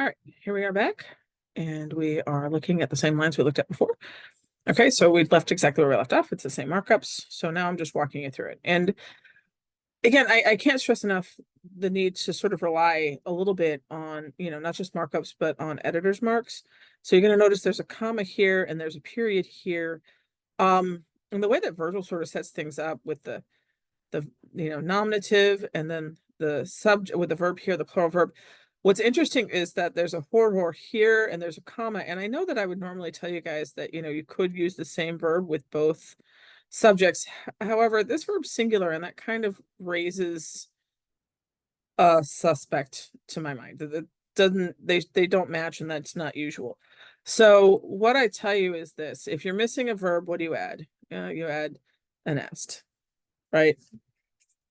All right, here we are back, and we are looking at the same lines we looked at before. Okay, so we left exactly where we left off. It's the same markups. So now I'm just walking you through it. And again, I can't stress enough the need to sort of rely a little bit on, not just markups, but on editor's marks. So you're going to notice there's a comma here and there's a period here. And the way that Virgil sort of sets things up with the nominative and then the subject with the verb here, the plural verb. What's interesting is that there's a horror here and there's a comma. And I know that I would normally tell you guys that, you could use the same verb with both subjects. However, this verb's singular and that kind of raises a suspect to my mind. That they don't match and that's not usual. So what I tell you is this: if you're missing a verb, what do you add? You add an est, right?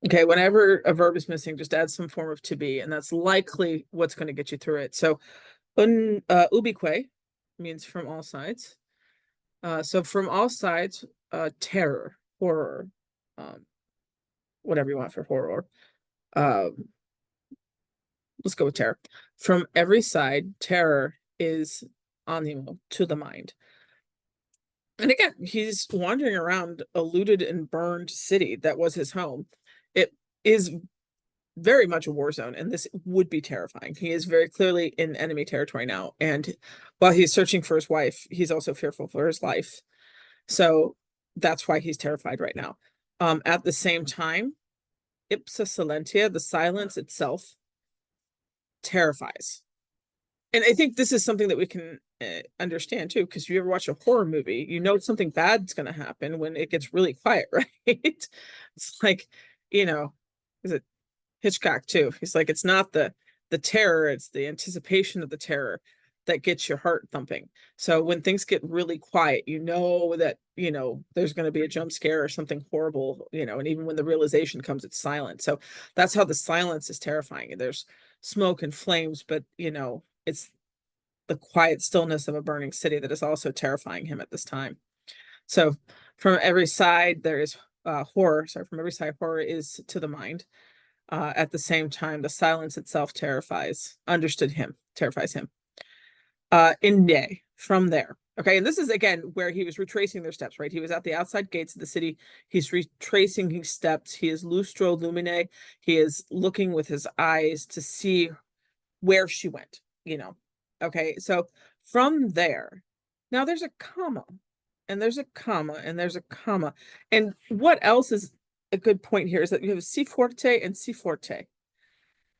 Okay, whenever a verb is missing, just add some form of to be, and that's likely what's going to get you through it. So, ubique means from all sides. So from all sides, terror, horror, whatever you want for horror. Let's go with terror. From every side, terror is animo, to the mind. And again, he's wandering around a looted and burned city that was his home. It is very much a war zone, and this would be terrifying. He is very clearly in enemy territory now, and while he's searching for his wife, he's also fearful for his life. So that's why he's terrified right now. At the same time, ipsa silentia, the silence itself, terrifies. And I think this is something that we can understand too, because if you ever watch a horror movie, you know something bad's going to happen when it gets really quiet, right? It's like, is it Hitchcock too? He's like, it's not the terror, it's the anticipation of the terror that gets your heart thumping. So when things get really quiet, you know that, there's going to be a jump scare or something horrible, and even when the realization comes, it's silent. So that's how the silence is terrifying. There's smoke and flames, but it's the quiet stillness of a burning city that is also terrifying him at this time. So from every side, there is horror. Sorry, from every side, horror is to the mind. At the same time, the silence itself terrifies him. Inde, from there. Okay, and this is again where he was retracing their steps, right? He was at the outside gates of the city. He's retracing his steps. He is lustro lumine. He is looking with his eyes to see where she went, Okay, so from there, now there's a comma, and there's a comma, and there's a comma. And what else is a good point here is that you have si forte and si forte.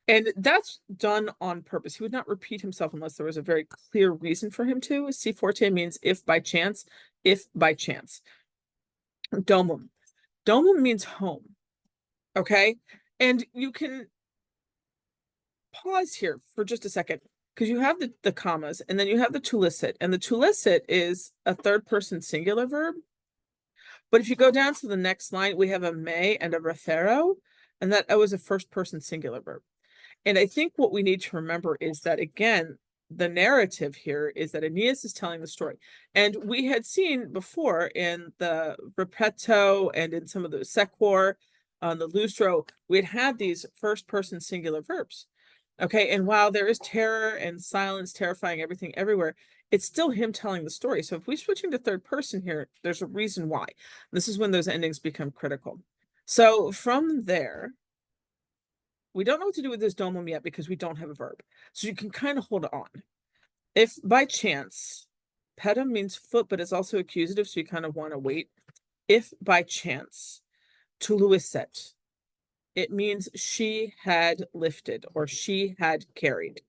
And that's done on purpose. He would not repeat himself unless there was a very clear reason for him to. Si forte means if by chance, if by chance. Domum. Domum means home. Okay. And you can pause here for just a second because you have the commas and then you have the tulicit. And the tulicit is a third person singular verb. But if you go down to the next line, we have a me and a refero, and that was a first person singular verb. And I think what we need to remember is that, again, the narrative here is that Aeneas is telling the story. And we had seen before in the Repetto and in some of the Sequor, on the Lustro, we had these first person singular verbs. Okay, and while there is terror and silence terrifying everything everywhere, it's still him telling the story. So if we're switching to third person here, there's a reason why. This is when those endings become critical. So from there, we don't know what to do with this domum yet because we don't have a verb. So you can kind of hold on. If by chance, pedum means foot, but it's also accusative, so you kind of want to wait. If by chance, tuluiset, it means she had lifted or she had carried.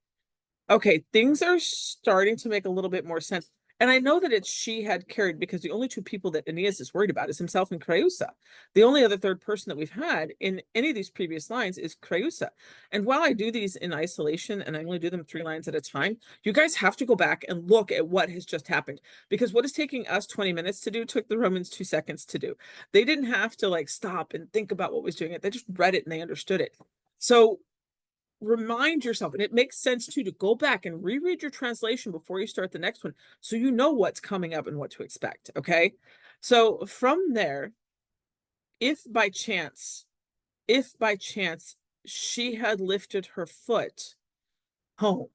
Okay, things are starting to make a little bit more sense. And I know that it's she had carried because the only two people that Aeneas is worried about is himself and Creusa. The only other third person that we've had in any of these previous lines is Creusa. And while I do these in isolation and I only do them 3 lines at a time, you guys have to go back and look at what has just happened, because what is taking us 20 minutes to do took the Romans 2 seconds to do. They didn't have to like stop and think about what was doing it. They just read it and they understood it. So remind yourself, and it makes sense too, to go back and reread your translation before you start the next one so you know what's coming up and what to expect. Okay, so from there, if by chance she had lifted her foot home,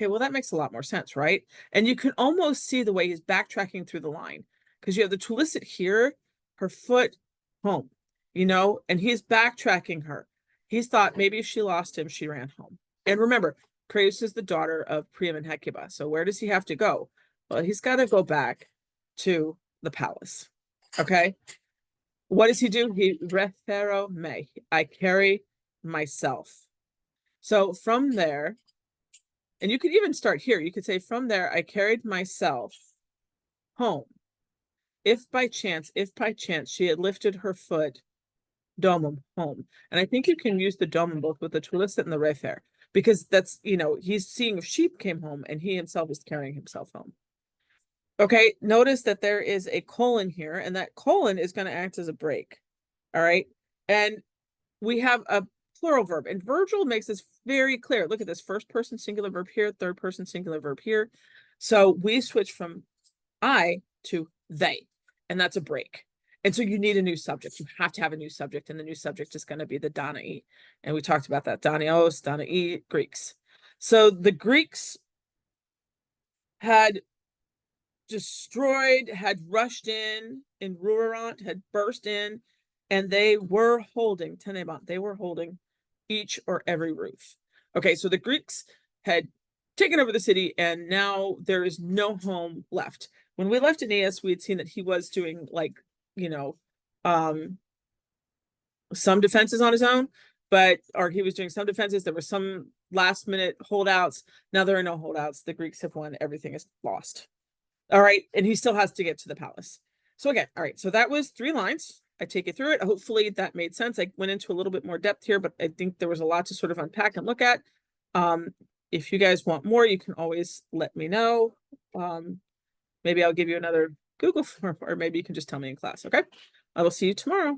Okay, well, that makes a lot more sense, right? And you can almost see the way he's backtracking through the line because you have the Twilicet here, her foot home, you know, and he's backtracking her. He's thought maybe if she lost him, she ran home. And remember, Creus is the daughter of Priam and Hecuba. So where does he have to go? Well, he's got to go back to the palace. Okay. What does he do? He refero me. I carry myself. So from there, and you could even start here. You could say, from there, I carried myself home. If by chance she had lifted her foot, domum, home. And I think you can use the domum both with the Twilicet and the refer, because that's, you know, he's seeing if sheep came home and he himself is carrying himself home. Okay, notice that there is a colon here, and that colon is going to act as a break. All right. And we have a plural verb, and Virgil makes this very clear. Look at this first person singular verb here, third person singular verb here. So we switch from I to they, and that's a break. And so you need a new subject. You have to have a new subject, and the new subject is going to be the Danae. And we talked about that. Danios, Danae, Greeks. So the Greeks had destroyed, had rushed in Ruerant, had burst in, and they were holding, Tenebant, they were holding each or every roof. Okay, so the Greeks had taken over the city, and now there is no home left. When we left Aeneas, we had seen that he was doing, like, you know, some defenses on his own, or he was doing some defenses. There were some last minute holdouts. Now there are no holdouts. The Greeks have won. Everything is lost. All right. And he still has to get to the palace. So again, all right. So that was 3 lines. I take you through it. Hopefully that made sense. I went into a little bit more depth here, but I think there was a lot to sort of unpack and look at. If you guys want more, you can always let me know. Maybe I'll give you another Google form, or maybe you can just tell me in class. Okay. I will see you tomorrow.